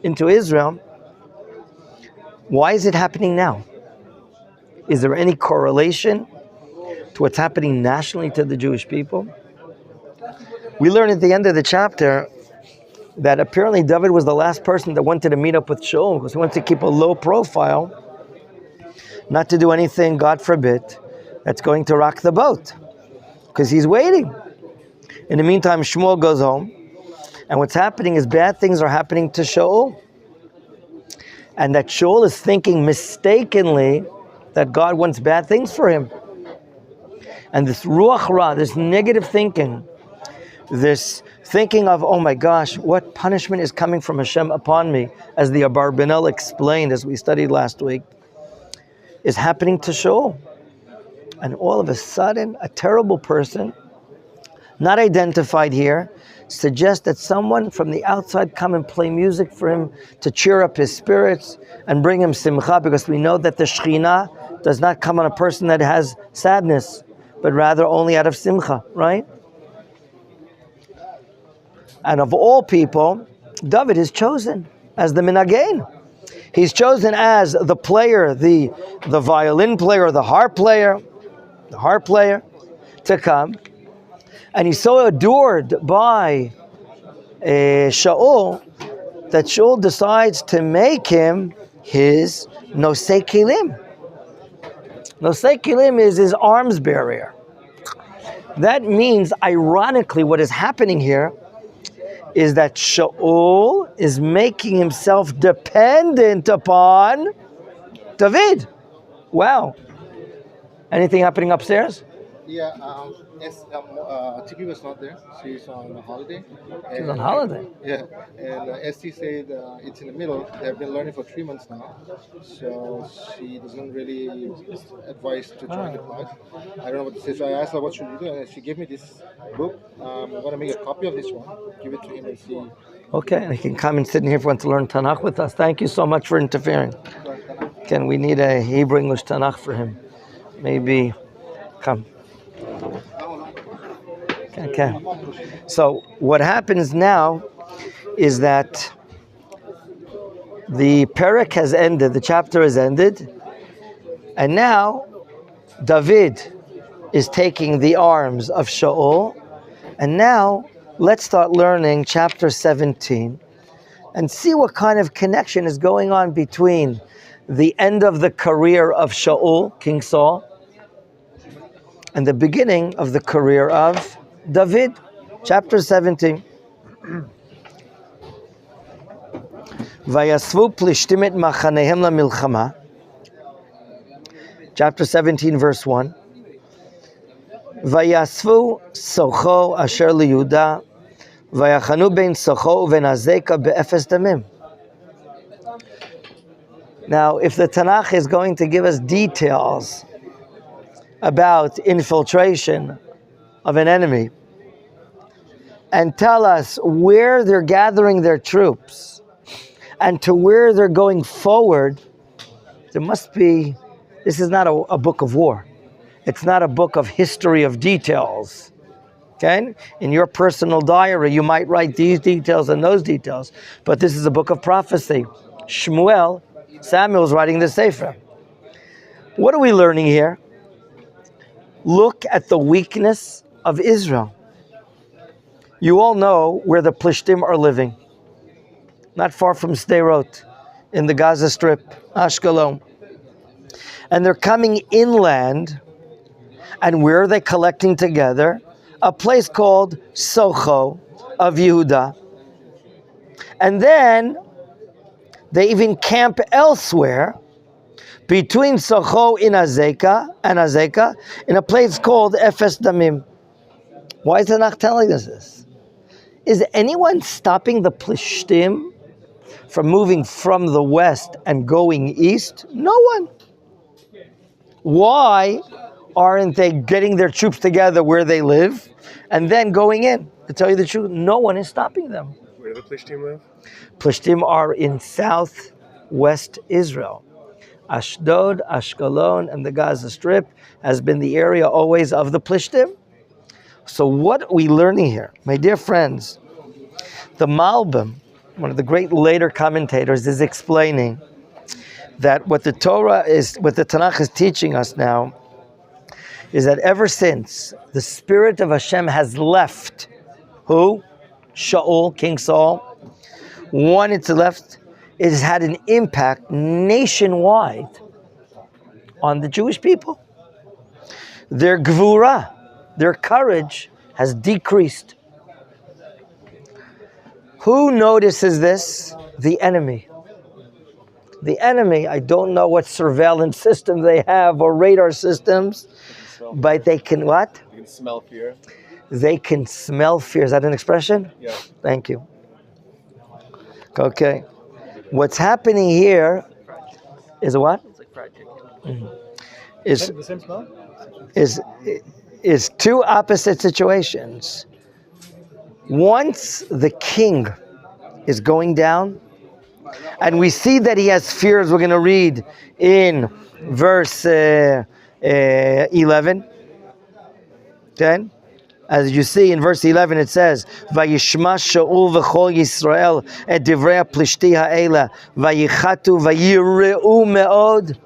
into Israel, why is it happening now? Is there any correlation to what's happening nationally to the Jewish people? We learn at the end of the chapter that apparently David was the last person that wanted to meet up with Shaul because he wanted to keep a low profile, not to do anything, God forbid, that's going to rock the boat, because he's waiting. In the meantime, Shmuel goes home, and what's happening is bad things are happening to Shaul. And that Shaul is thinking mistakenly that God wants bad things for him. And this ruach ra, this negative thinking, this thinking of, oh my gosh, what punishment is coming from Hashem upon me, as the Abarbanel explained as we studied last week, is happening to Shaul. And all of a sudden, a terrible person, not identified here, suggests that someone from the outside come and play music for him to cheer up his spirits and bring him simcha, because we know that the Shekhinah does not come on a person that has sadness, but rather only out of simcha, right? And of all people, David is chosen as the Menachem. He's chosen as the player, the violin player, the harp player to come. And he's so adored by Shaul that Shaul decides to make him his nosei kelim. Nosei kelim is his arms bearer. That means, ironically, what is happening here is that Shaul is making himself dependent upon David. Wow. Anything happening upstairs? Yeah, TP was not there. She's on holiday. She's on holiday? Yeah, and ST said it's in the middle. They've been learning for 3 months now, so she doesn't really advise to join the class. I don't know what to say, so I asked her what should we do, and she gave me this book. I'm going to make a copy of this one, give it to him and see. Okay, and he can come and sit in here if he wants to learn Tanakh with us. Thank you so much for interfering. Ken, we need a Hebrew-English Tanakh for him. Maybe, come. Okay. So what happens now is that the parak has ended, the chapter has ended, and now David is taking the arms of Shaul, and now let's start learning chapter 17 and see what kind of connection is going on between the end of the career of Shaul, King Saul, and the beginning of the career of David. Chapter 17. Vayasvu plishtim et machanehem lamilchama. Chapter 17, verse 1. Vayasvu socho asher liYuda, vayachanu bein socho uven azeka be'efes damim. Now, if the Tanakh is going to give us details about infiltration of an enemy and tell us where they're gathering their troops and to where they're going forward, there must be, this is not a book of war. It's not a book of history of details. Okay? In your personal diary, you might write these details and those details, but this is a book of prophecy. Shmuel, Samuel's writing the Sefer. What are we learning here? Look at the weakness of Israel. You all know where the Plishtim are living. Not far from Sderot, in the Gaza Strip, Ashkelon. And they're coming inland, and where are they collecting together? A place called Socho of Yehuda. And then they even camp elsewhere, between Socho and Azeka, in a place called Efes Damim. Why is the Tanakh telling us this? Is anyone stopping the Plishtim from moving from the west and going east? No one. Why aren't they getting their troops together where they live and then going in? To tell you the truth, no one is stopping them. Where do the Plishtim live? Plishtim are in southwest Israel. Ashdod, Ashkelon, and the Gaza Strip has been the area always of the Plishtim. So what are we learning here? My dear friends, the Malbim one of the great later commentators, is explaining that what the Tanakh is teaching us now is that ever since the Spirit of Hashem has left, who? Shaul, King Saul. One, it's left, it has had an impact nationwide on the Jewish people. Their gvura, their courage, has decreased. Who notices this? The enemy. The enemy, I don't know what surveillance system they have or radar systems, but they can what? You can smell fear. They can smell fear. Is that an expression? Yeah. Thank you. Okay. What's happening here is a what? It's like fried chicken. Is The same smell? is two opposite situations. Once the king is going down, and we see that he has fears, we're going to read in verse 11. Okay? As you see in verse 11, it says, "Vayishma Shaul v'chol Yisrael et divrei Plishti ha'ela, vayichatu vayireu me'od."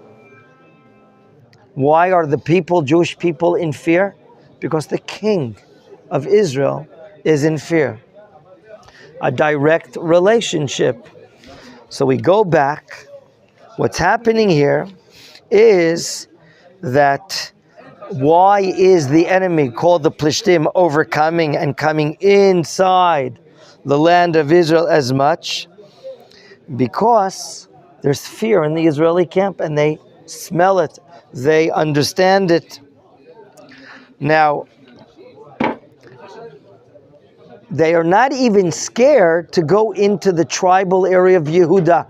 Why are the people, Jewish people, in fear? Because the king of Israel is in fear. A direct relationship. So we go back. What's happening here is that why is the enemy called the Plishtim overcoming and coming inside the land of Israel as much? Because there's fear in the Israeli camp and they smell it. They understand it. Now, they are not even scared to go into the tribal area of Yehuda.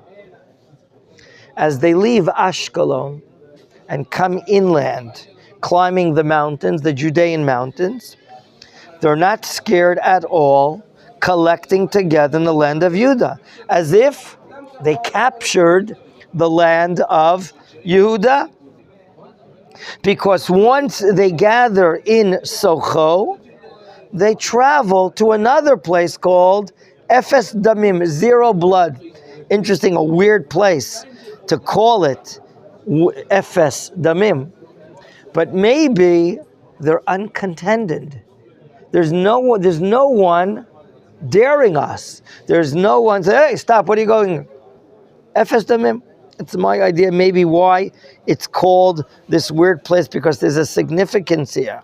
As they leave Ashkelon and come inland, climbing the mountains, the Judean mountains, they're not scared at all, collecting together in the land of Yehuda, as if they captured the land of Yehuda. Because once they gather in Socho, they travel to another place called Efes Damim, zero blood. Interesting, a weird place to call it Efes Damim. But maybe they're uncontended. There's no one daring us. There's no one saying, "Hey, stop, what are you going?" Efes Damim. It's my idea, maybe why it's called this weird place, because there's a significance here.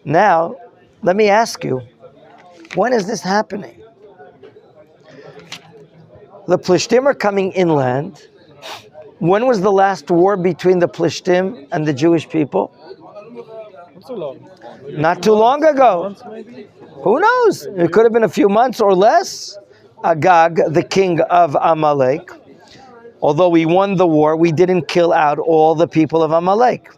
Now, let me ask you, when is this happening? The Plishtim are coming inland. When was the last war between the Plishtim and the Jewish people? Not so long. Not too long ago. Months maybe? Who knows? It could have been a few months or less. Agag, the king of Amalek, although we won the war, we didn't kill out all the people of Amalek.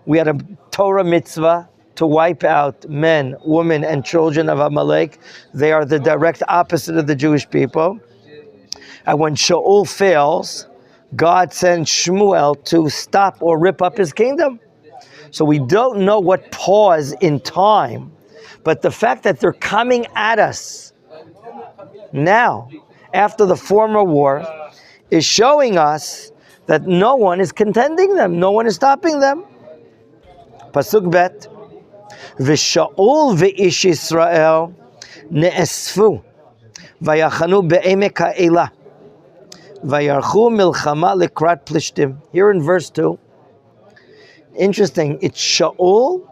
We had a Torah mitzvah to wipe out men, women, and children of Amalek. They are the direct opposite of the Jewish people. And when Shaul fails, God sends Shmuel to stop or rip up his kingdom. So we don't know what pause in time, but the fact that they're coming at us now, after the former war, is showing us that no one is contending them, no one is stopping them. Pasuk bet, V'Shaul v'ish Yisrael ne'esfu, v'yachanu be'emek ha'ela, v'yarchu milchama likrat plishtim. Here in verse 2, interesting, it's Shaul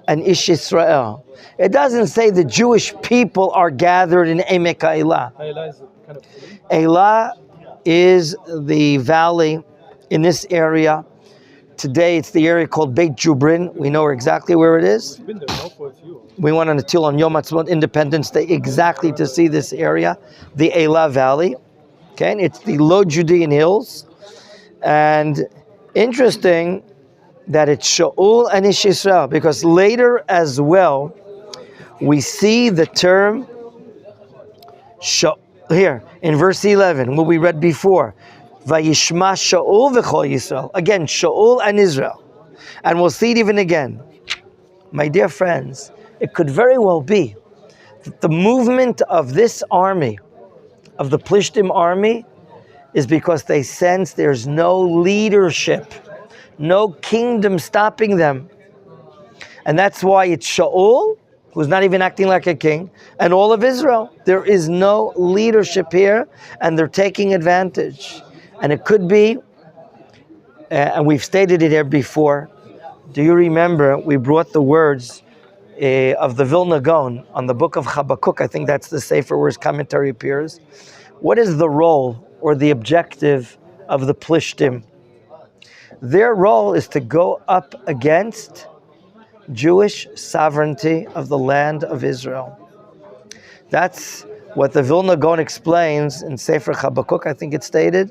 and Ish Yisrael. It doesn't say the Jewish people are gathered in Emek ha'ela. Elah is the valley in this area. Today it's the area called Beit Jubrin. We know exactly where it is. We went on a tour on Yom Ha'atzmaut, Independence Day, exactly to see this area, the Elah Valley. Okay, and it's the low Judean hills. And interesting that it's Shaul and Ish Yisrael, because later as well we see the term here in verse 11, what we read before, Vayishma Shaul v'chol Yisrael. Again, Shaul and Israel. And we'll see it even again. My dear friends, it could very well be that the movement of this army of the Plishtim army is because they sense there's no leadership, no kingdom stopping them. And that's why it's Shaul, who's not even acting like a king, and all of Israel. There is no leadership here, and they're taking advantage. And it could be, and we've stated it here before, do you remember we brought the words of the Vilna Gaon on the book of Habakkuk? I think that's the Sefer where his commentary appears. What is the role or the objective of the Plishtim? Their role is to go up against Jewish sovereignty of the land of Israel. That's what the Vilna Gaon explains in Sefer Habakkuk, I think it's stated.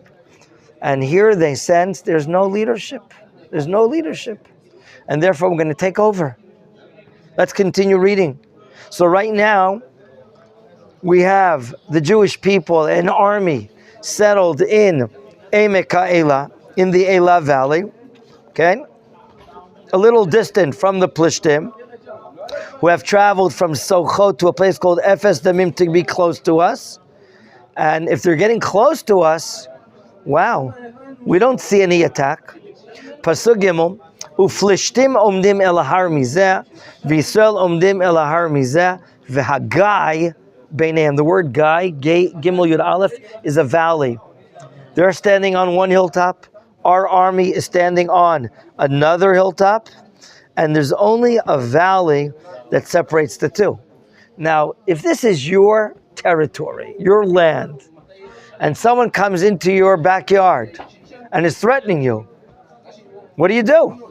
And here they sense there's no leadership. There's no leadership. And therefore we're going to take over. Let's continue reading. So right now, we have the Jewish people, an army, settled in Emek HaElah, in the Elah Valley. Okay? A little distant from the Plishtim, who have traveled from Sochot to a place called Ephes Damim to be close to us. And if they're getting close to us, wow, we don't see any attack. Pasuk Gimel, Uflishtim omdim el har mizeh, v'Yisrael omdim el har mizeh, v'hagai beinehem. The word Gai, Gimel Yud Aleph, is a valley. They're standing on one hilltop. Our army is standing on another hilltop, and there's only a valley that separates the two. Now, if this is your territory, your land, and someone comes into your backyard and is threatening you, what do?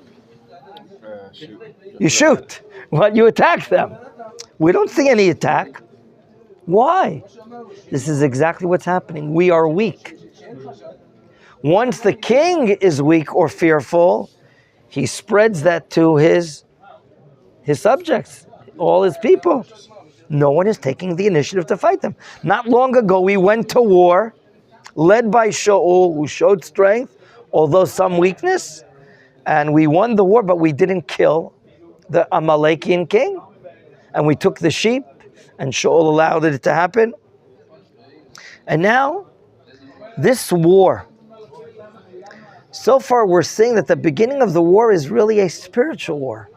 Shoot. You shoot. What? You attack them. We don't see any attack. Why? This is exactly what's happening. We are weak. Once the king is weak or fearful, he spreads that to his subjects, all his people. No one is taking the initiative to fight them. Not long ago, we went to war, led by Shaul, who showed strength, although some weakness, and we won the war, but we didn't kill the Amalekian king. And we took the sheep, and Shaul allowed it to happen. And now, this war, so far we're seeing that the beginning of the war is really a spiritual war.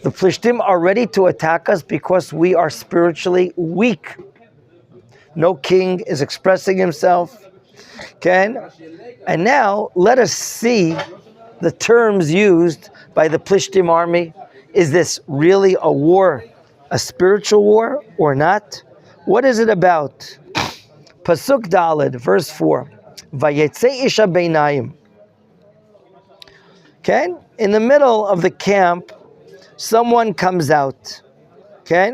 The Plishtim are ready to attack us because we are spiritually weak. No king is expressing himself. Okay? And now, let us see the terms used by the Plishtim army. Is this really a war, a spiritual war, or not? What is it about? Pasuk Daled, verse 4. Vayetze isha beinayim. Okay? In the middle of the camp, someone comes out. Okay?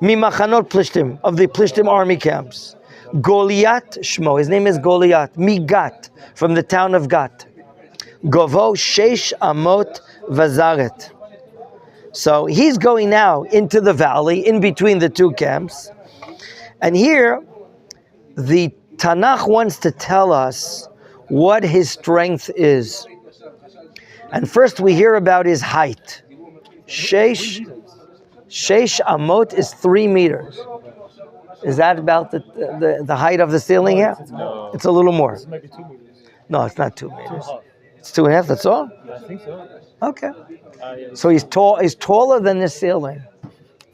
Mimachanot Plishtim, of the Plishtim army camps. Goliath Shmo, his name is Goliath. Migat, from the town of Gat. Govo Sheish Amot Vazaret. So he's going now into the valley, in between the two camps. And here, the Tanakh wants to tell us what his strength is. And first we hear about his height. Sheish Amot is 3 meters. Is that about the height of the ceiling here? No. It's a little more. It's maybe 2 meters. No, it's not 2 meters. It's 2.5, that's all? Yeah, I think so. Okay. Yeah. So he's taller than the ceiling.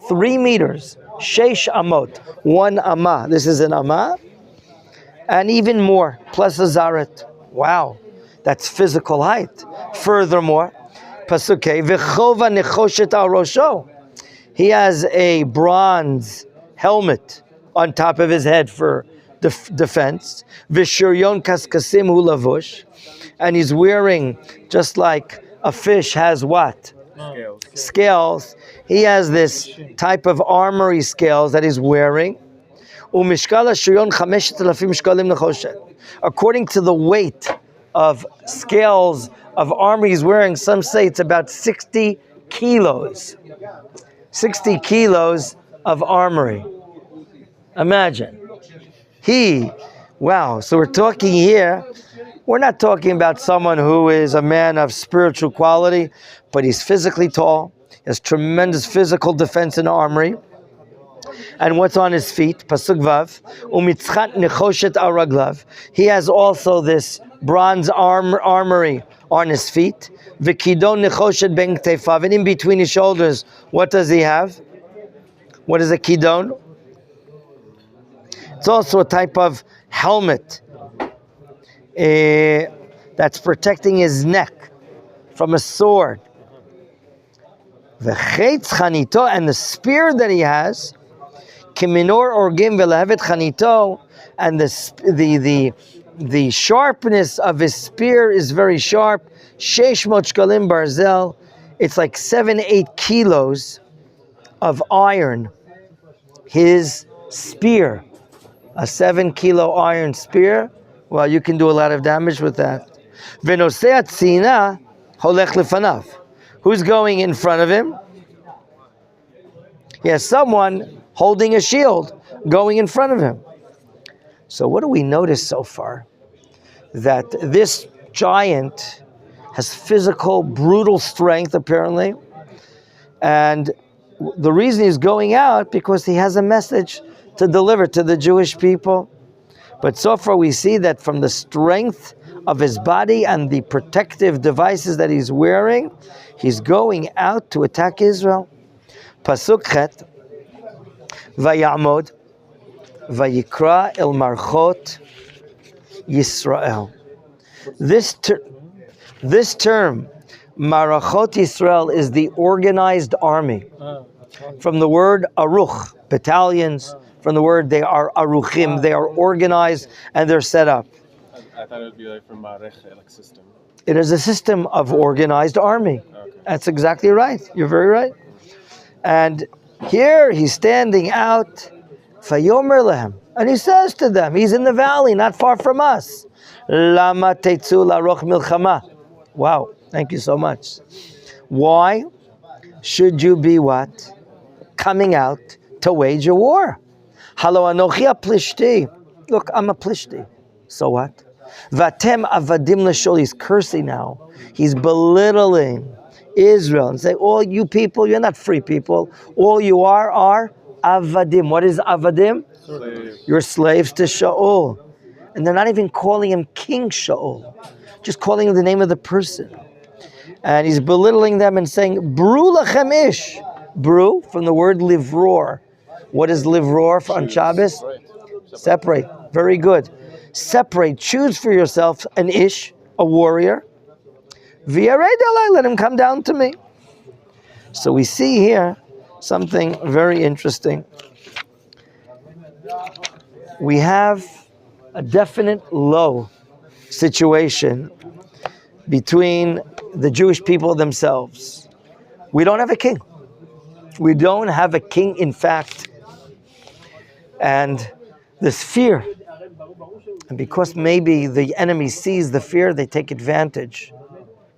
3 meters. Sheish Amot. 1 Amah. This is an Amah. And even more, plus a Zaret. Wow. That's physical height. Furthermore, Pasukei, V'chova nechoshet al rosho. He has a bronze helmet on top of his head for defense. V'shuryon kaskasim hu lavush. And he's wearing, just like a fish has what? Scales. He has this type of armory scales that he's wearing. Umishkal hashuryon 5,000 shkalim nechoshet. According to the weight of scales of armor he's wearing, some say it's about 60 kilos. 60 kilos of armory. Imagine. Wow. So we're talking here, we're not talking about someone who is a man of spiritual quality, but he's physically tall, he has tremendous physical defense and armory. And what's on his feet? Pasuk Vav. Umitzchat nechoshet araglav. He has also this bronze armory on his feet. V'kidon nechoshet ben ktefav. And in between his shoulders, what does he have? What is a kidon? It's also a type of helmet that's protecting his neck from a sword. V'chetz chanito, and the spear that he has, kiminor orgim v'lehevet chanito, and the sharpness of his spear is very sharp. Shesh mot shkalim barzel, it's like 7-8 kilos of iron. His spear, a 7-kilo iron spear, well, you can do a lot of damage with that. V'nosei tzina holech lefanav. Who's going in front of him? He has someone holding a shield going in front of him. So what do we notice so far? That this giant has physical, brutal strength, apparently. And the reason he's going out, because he has a message to deliver to the Jewish people. But so far we see that from the strength of his body and the protective devices that he's wearing, he's going out to attack Israel. Pasuk Chet, Vayamod, Vayikra el Marchot Yisrael. This term, Marachot Yisrael, is the organized army. From the word aruch, battalions. From the word, they are aruchim. They are organized and they're set up. I thought it would be like from Marech, like system. It is a system of organized army. Okay. That's exactly right. You're very right. And here he's standing out, Vayomer lehem, and he says to them, he's in the valley, not far from us. Lama tetzu laroch milchama. Wow, thank you so much. Why should you be what? Coming out to wage a war. Halo anochi plishti. Look, I'm a plishti. So what? Vatem avadim l'shol. He's cursing now. He's belittling Israel and saying, all you people, you're not free people. All you are avadim. What is avadim? Slave. You're slaves to Shaul. And they're not even calling him King Shaul. Just calling him the name of the person. And he's belittling them and saying, Bru lachem ish. Bru, from the word livror. What is livror on Shabbos? Separate. Very good. Separate. Choose for yourself an ish, a warrior. Let him come down to me. So we see here something very interesting. We have a definite low situation between the Jewish people themselves. We don't have a king. We don't have a king, in fact. And this fear, and because maybe the enemy sees the fear, they take advantage.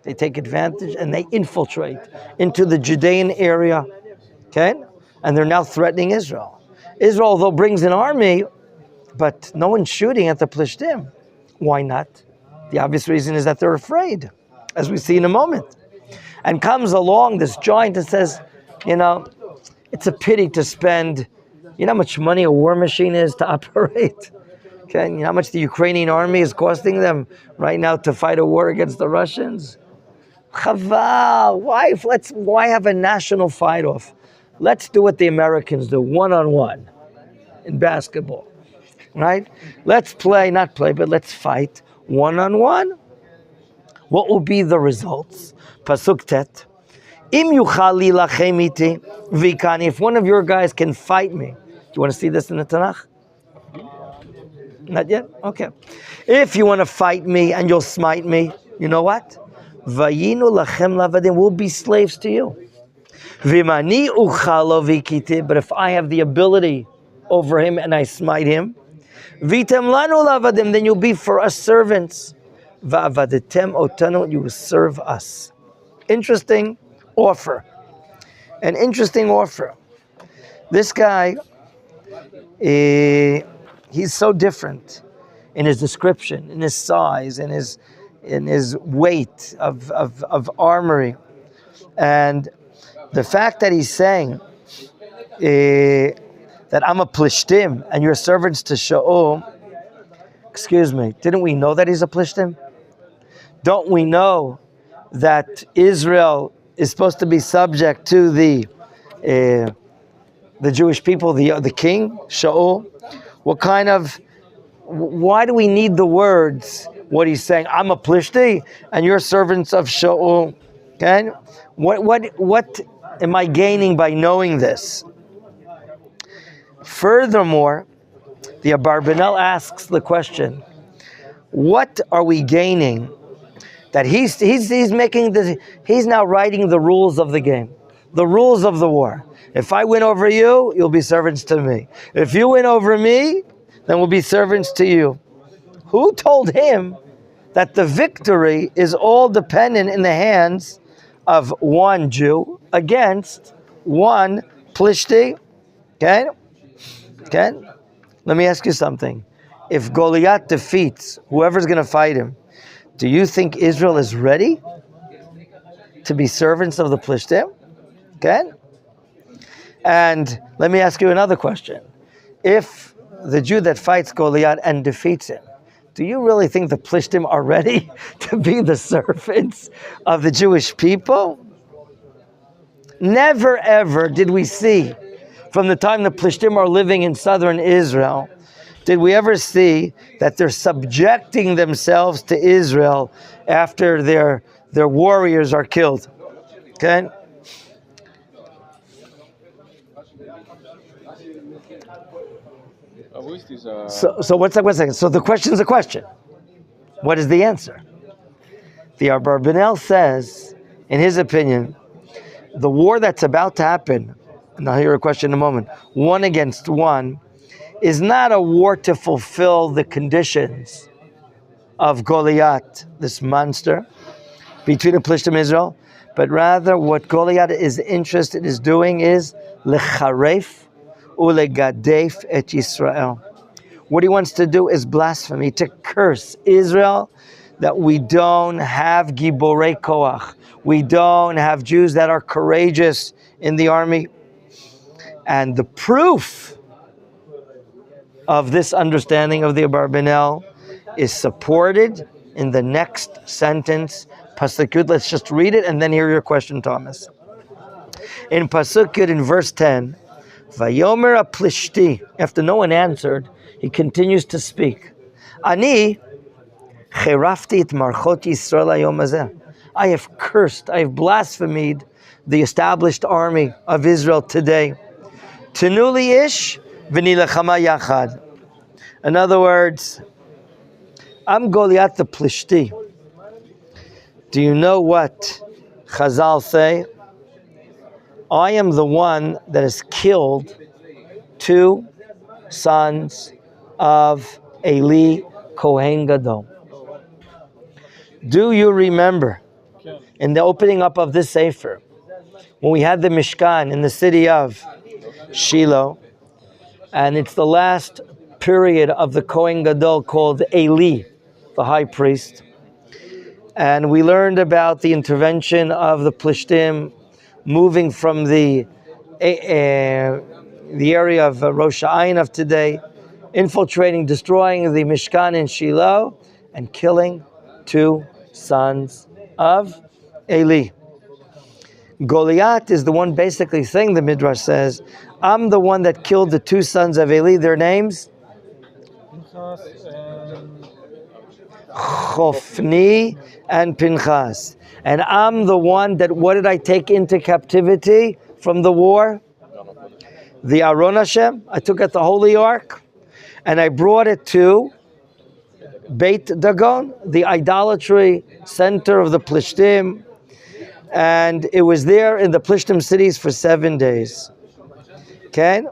They take advantage and they infiltrate into the Judean area, okay? And they're now threatening Israel. Israel, though, brings an army, but no one's shooting at the Plishtim. Why not? The obvious reason is that they're afraid, as we see in a moment. And comes along this giant and says, it's a pity to spend, how much money a war machine is to operate? Okay, you know how much the Ukrainian army is costing them right now to fight a war against the Russians? Chaval, why have a national fight-off? Let's do what the Americans do, one-on-one in basketball, right? Let's let's fight one-on-one. What will be the results? Pasuk Tet. Im yuchali lachem iti vikani. If one of your guys can fight me, do you want to see this in the Tanakh? Not yet? Okay. If you want to fight me and you'll smite me, you know what? Vayinu lachem lavadim, we'll be slaves to you. Vimani uchalo vikiti, but if I have the ability over him and I smite him, vitem lanu lavadim, then you'll be for us servants. Va'avadetem otanu, you will serve us. Interesting offer. An interesting offer. This guy, he's so different in his description, in his size, in his weight of armory. And the fact that he's saying, that I'm a Plishtim and you're servants to Shaul, excuse me, didn't we know that he's a Plishtim? Don't we know that Israel is supposed to be subject to the Jewish people, the king, Shaul? Why do we need the words, what he's saying, I'm a Plishti and you're servants of Shaul? Okay? What am I gaining by knowing this? Furthermore, the Abarbanel asks the question, what are we gaining that he's making he's now writing the rules of the game, the rules of the war. If I win over you, you'll be servants to me. If you win over me, then we'll be servants to you. Who told him that the victory is all dependent in the hands of one Jew against one Plishti? Okay? Let me ask you something. If Goliath defeats whoever's going to fight him, do you think Israel is ready to be servants of the Plishtim? Okay? And let me ask you another question. If the Jew that fights Goliath and defeats him, do you really think the Plishtim are ready to be the servants of the Jewish people? Never ever did we see, from the time the Plishtim are living in southern Israel, did we ever see that they're subjecting themselves to Israel after their warriors are killed? Okay? So what's that? 1 second. So the question's a question. What is the answer? The Abarbanel says, in his opinion, the war that's about to happen, and I'll hear a question in a moment, 1 against 1, is not a war to fulfill the conditions of Goliath, this monster, between the Plishtim and Israel, but rather what Goliath is interested in doing is lecharef ulegadef et Yisrael. What he wants to do is blasphemy, to curse Israel, that we don't have giborei koach. We don't have Jews that are courageous in the army. And the proof of this understanding of the Abarbanel is supported in the next sentence, Pasuk Yud. Let's just read it and then hear your question, Thomas. In Pasuk Yud, in verse 10, Vayomer Plishti, after no one answered, he continues to speak. Ani cherafti et marchot Yisrael hayom hazeh. I have cursed, I have blasphemed the established army of Israel today. Tenuli ish v'nilachama yachad. In other words, I'm Goliath the Plishti. Do you know what Chazal say? I am the one that has killed 2 sons of Eli Kohen Gadol. Do you remember in the opening up of this Sefer, when we had the Mishkan in the city of Shiloh, and it's the last period of the Kohen Gadol called Eli, the high priest, and we learned about the intervention of the Plishtim moving from the area of Rosh Hashanah of today, infiltrating, destroying the Mishkan in Shiloh, and killing 2 sons of Eli. Goliath is the one basically saying, the Midrash says, I'm the one that killed the 2 sons of Eli. Their names? Chofni and Pinchas. And I'm the one that, what did I take into captivity from the war? The Aron Hashem. I took it the Holy Ark, and I brought it to Beit Dagon, the idolatry center of the Plishtim, and it was there in the Plishtim cities for 7 days. Okay?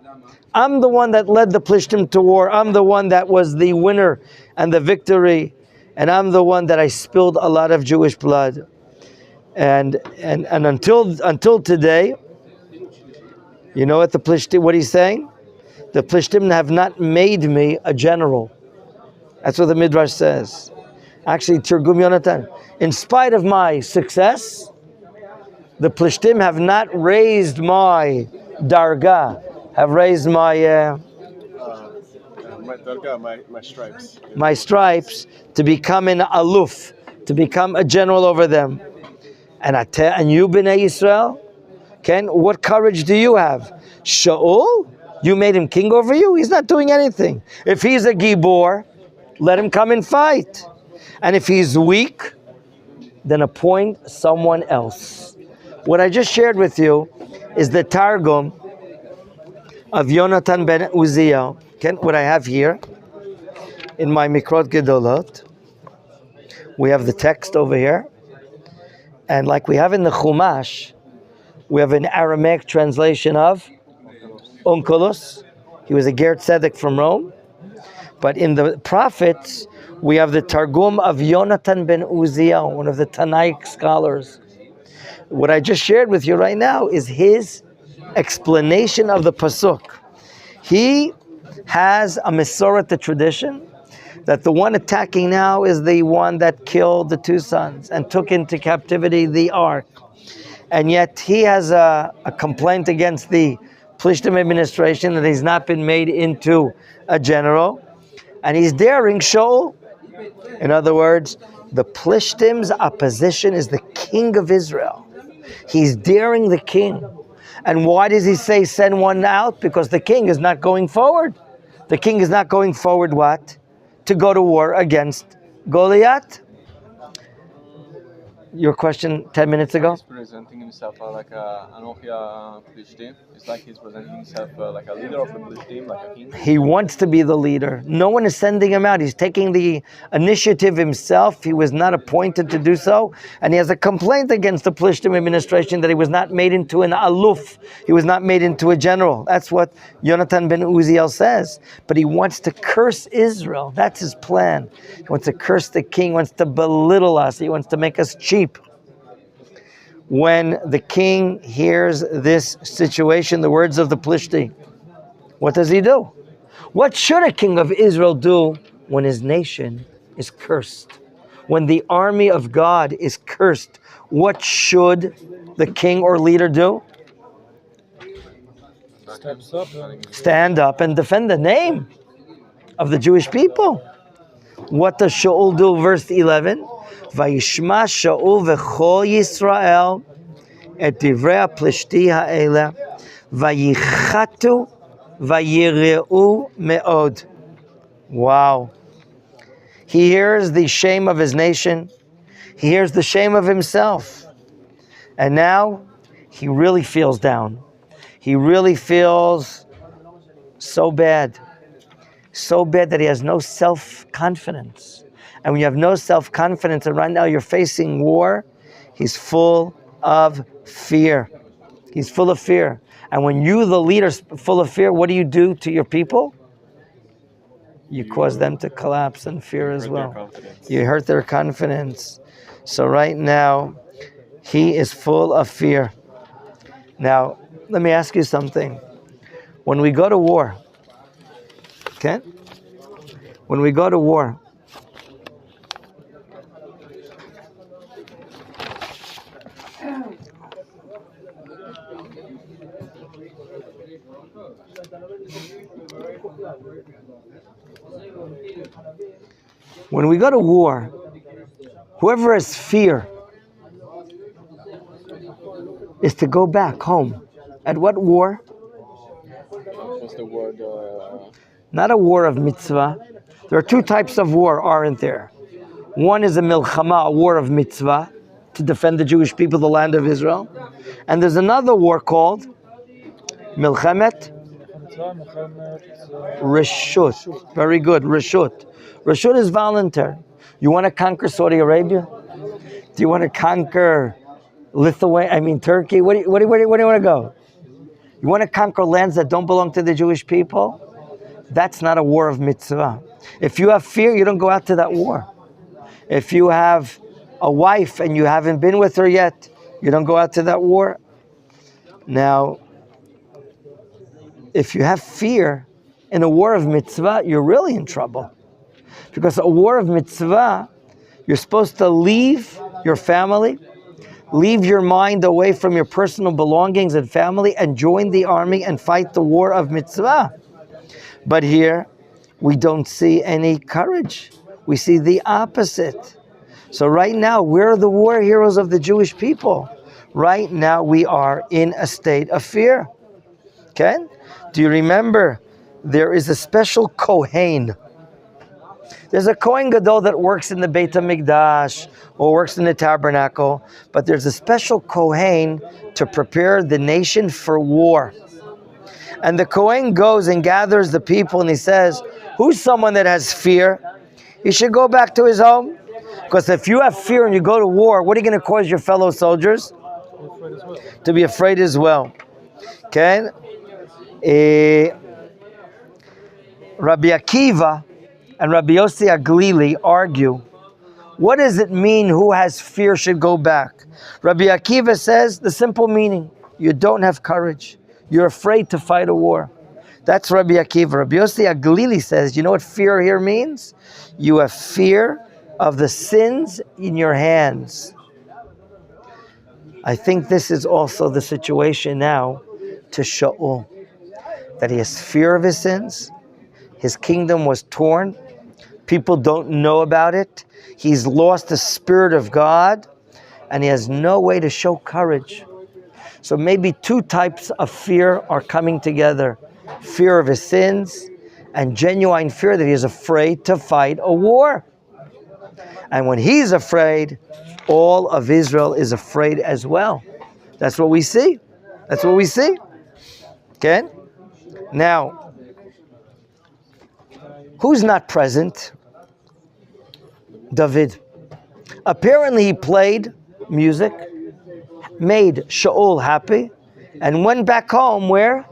I'm the one that led the Plishtim to war. I'm the one that was the winner and the victory, and I'm the one that I spilled a lot of Jewish blood. And until today, you know what the Plishtim, what he's saying? The Plishtim have not made me a general. That's what the Midrash says. Actually, Tirgum Yonatan. In spite of my success, the Plishtim have not raised my dargah, have raised my my stripes. my stripes to become an aluf, to become a general over them. And you, Bnei Yisrael, Ken, what courage do you have? Shaul, you made him king over you? He's not doing anything. If he's a gibor, let him come and fight. And if he's weak, then appoint someone else. What I just shared with you is the Targum of Yonatan ben Uziel. Ken, what I have here in my Mikrot Gedolot, we have the text over here. And like we have in the Chumash, we have an Aramaic translation of Onkelos. He was a Ger Tzedek from Rome. But in the prophets, we have the Targum of Yonatan ben Uziel, one of the Tanaic scholars. What I just shared with you right now is his explanation of the Pasuk. He has a Mesorah, the tradition, that the one attacking now is the one that killed the two sons and took into captivity the ark. And yet he has a complaint against the Plishtim administration that he's not been made into a general. And he's daring Shaul. In other words, the Plishtim's opposition is the king of Israel. He's daring the king. And why does he say send one out? Because the king is not going forward. The king is not going forward what? To go to war against Goliath. Your question 10 minutes ago? He's presenting himself like an Ophia Plishtim. It's like he's presenting himself like a leader of the Plishtim, like a king. He wants to be the leader. No one is sending him out. He's taking the initiative himself. He was not appointed to do so. And he has a complaint against the Plishtim administration that he was not made into an aluf. He was not made into a general. That's what Yonatan ben Uziel says. But he wants to curse Israel. That's his plan. He wants to curse the king. He wants to belittle us. He wants to make us cheap. When the king hears this situation, the words of the Plishti, what does he do? What should a king of Israel do when his nation is cursed? When the army of God is cursed, what should the king or leader do? Stand up and defend the name of the Jewish people. What does Shaul do? Verse 11. Vayishma Shaul v'chol Yisrael et divrei Plishti ha'ele vayichatu vayireu me'od. Wow. He hears the shame of his nation. He hears the shame of himself. And now he really feels down. He really feels so bad. So bad that he has no self-confidence. And when you have no self-confidence, and right now you're facing war, he's full of fear. He's full of fear. And when you, the leader, full of fear, what do you do to your people? You cause them to collapse in fear as well. You hurt their confidence. So right now, he is full of fear. Now, let me ask you something. When we go to war, okay? When we go to war, whoever has fear is to go back home. At what war? What's the word? Not a war of mitzvah. There are two types of war, aren't there? One is a milchama, a war of mitzvah, to defend the Jewish people, the land of Israel. And there's another war called milchemet reshut. Very good, reshut. Reshut is voluntary. You want to conquer Saudi Arabia? Do you want to conquer Turkey? Where do you want to go? You want to conquer lands that don't belong to the Jewish people? That's not a war of mitzvah. If you have fear, you don't go out to that war. If you have a wife and you haven't been with her yet, you don't go out to that war. Now, if you have fear in a war of mitzvah, you're really in trouble. Because a war of mitzvah, you're supposed to leave your family, Leave your mind away from your personal belongings and family and join the army and fight the war of mitzvah. But here, we don't see any courage. We see the opposite. So right now, we're the war heroes of the Jewish people. Right now, we are in a state of fear. Okay? Do you remember? There is a special Kohen. There's a Kohen Gadol that works in the Beit HaMikdash or works in the tabernacle, but there's a special Kohen to prepare the nation for war. And the Kohen goes and gathers the people and he says, who's someone that has fear? He should go back to his home. Because if you have fear and you go to war, what are you going to cause your fellow soldiers? To be afraid as well. Okay? Rabbi Akiva and Rabbi Yossi Aglili argue, what does it mean who has fear should go back? Rabbi Akiva says the simple meaning, you don't have courage. You're afraid to fight a war. That's Rabbi Akiva. Rabbi Yossi Aglili says, you know what fear here means? You have fear of the sins in your hands. I think this is also the situation now to Shaul, that he has fear of his sins. His kingdom was torn. People don't know about it. He's lost the Spirit of God, and he has no way to show courage. So maybe two types of fear are coming together. Fear of his sins and genuine fear that he is afraid to fight a war. And when he's afraid, all of Israel is afraid as well. That's what we see. That's what we see. Okay? Now, who's not present? David. Apparently he played music, made Shaul happy, and went back home where?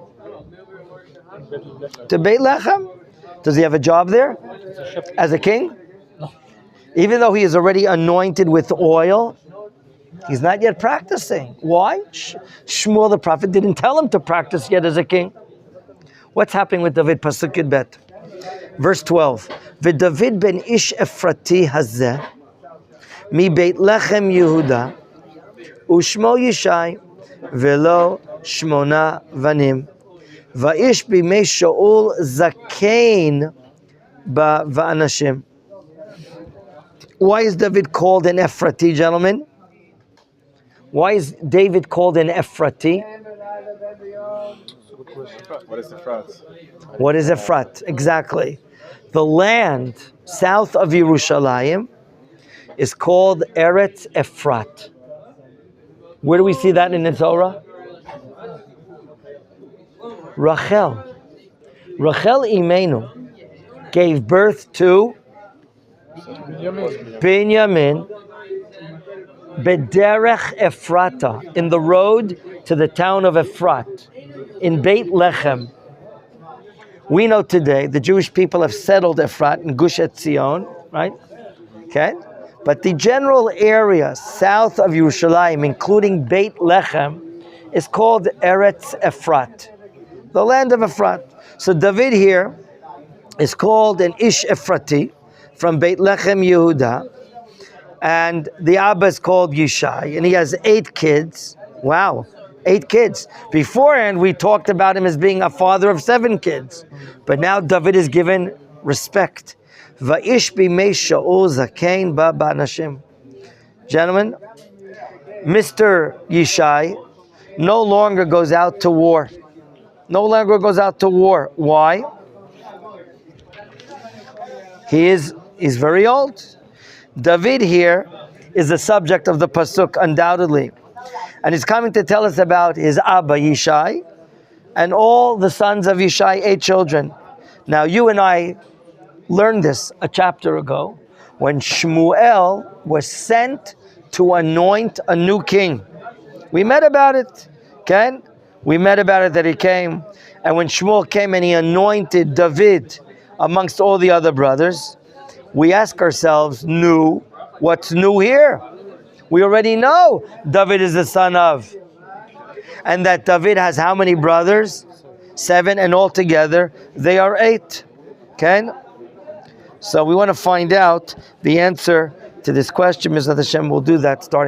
To Beit Lechem. Does he have a job there? As a king? Even though he is already anointed with oil, he's not yet practicing. Why? Shmuel the prophet didn't tell him to practice yet as a king. What's happening with David? Pasuk Yud Bet. Verse 12. V'David ben ish Ephrati hazeh mi Beit Lechem Yehuda u'shmo Yishai velo shmona vanim va'ish b'mei Shaul zakein ba va'anashim. Why is David called an Ephrati, gentlemen? Why is David called an Ephrati? What is Ephrat? What is Ephrat? Exactly. The land south of Yerushalayim is called Eretz Ephrat. Where do we see that in the Torah? Rachel. Rachel Imenu gave birth to Binyamin Bederech Ephrata, in the road to the town of Ephrat, in Beit Lechem. We know today the Jewish people have settled Ephrat in Gush Etzion, right? Okay? But the general area south of Yerushalayim, including Beit Lechem, is called Eretz Ephrat, the land of Ephrat. So David here is called an Ish Ephrati from Beit Lechem Yehuda, and the Abba is called Yishai, and he has 8 kids. Wow, 8 kids. Beforehand, we talked about him as being a father of 7 kids, but now David is given respect. Va'ish b'mei Shaul zakein ba ba'anashim. Gentlemen, Mr. Yishai no longer goes out to war. No longer goes out to war. Why? He's very old. David here is the subject of the pasuk, undoubtedly. And he's coming to tell us about his Abba, Yishai, and all the sons of Yishai, 8 children. Now, you and I learned this a chapter ago, when Shmuel was sent to anoint a new king. We met about it, okay? We met about it that he came, and when Shmuel came and he anointed David amongst all the other brothers, we ask ourselves, what's new here? We already know David is the son of, and that David has how many brothers? 7, and altogether they are 8. Okay? So we want to find out the answer to this question. Mr. Hashem will do that starting